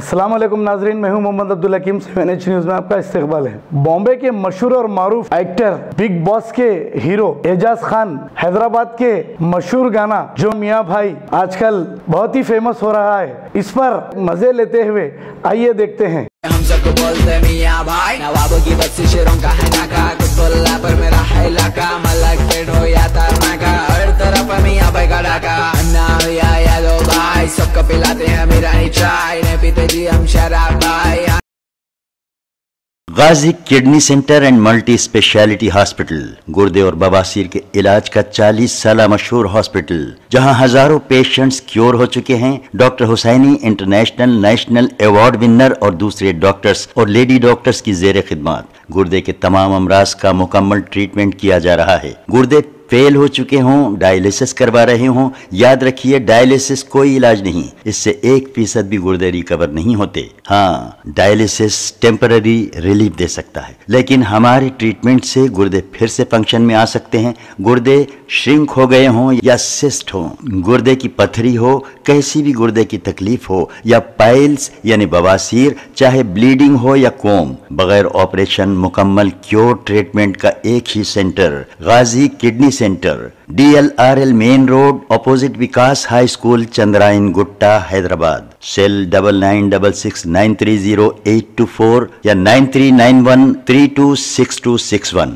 अस्सलाम वालेकुम नाजरीन, मैं हूं मोहम्मद अब्दुल हकीम। 7H न्यूज में आपका इस्तकबाल है। बॉम्बे के मशहूर और मारूफ एक्टर बिग बॉस के हीरो एजाज खान हैदराबाद के मशहूर गाना जो मियाँ भाई आजकल बहुत ही फेमस हो रहा है, इस पर मजे लेते हुए आइए देखते हैं। हम सबको बोलते मियाँ भाई, नवाबों की बस्ती शेरों का है नाका, कुछ बोला पर मेरा है इलाका, मलक पेट हो या तारना का, हर तरफ मियाँ भाई का डाका। अन्ना हो या यादो भाई, सबको पिलाते हैं मेरा ही चाय, नहीं पीते जी हम शराब भाई। Ghazi kidney centre and multi speciality hospital गुर्दे और बवासीर के इलाज का 40 साल मशहूर हॉस्पिटल, जहां हजारों पेशेंट्स क्योर हो चुके हैं। Doctor Hussaini international national award winner और दूसरे डॉक्टर्स और लेडी डॉक्टर्स की जेर खिदमत गुर्दे के तमाम अमराज का मुकम्मल ट्रीटमेंट किया जा रहा है। गुर्दे फेल हो चुके हों, डायलिसिस करवा रहे हों, याद रखिए डायलिसिस कोई इलाज नहीं, इससे 1% भी गुर्दे रिकवर नहीं होते। हाँ, डायलिसिस टेम्पररी रिलीफ दे सकता है, लेकिन हमारे ट्रीटमेंट से गुर्दे फिर से फंक्शन में आ सकते हैं। गुर्दे श्रिंक हो गए हों या सिस्ट हो, गुर्दे की पथरी हो, कैसी भी गुर्दे की तकलीफ हो या पाइल्स यानी बवासीर, चाहे ब्लीडिंग हो या कोम, बगैर ऑपरेशन मुकम्मल क्योर ट्रीटमेंट का एक ही centre, Ghazi kidney centre, DLRL main road opposite Vikas high school, Chandrayan Gutta, Hyderabad. Cell 9966930824 या 9391326261।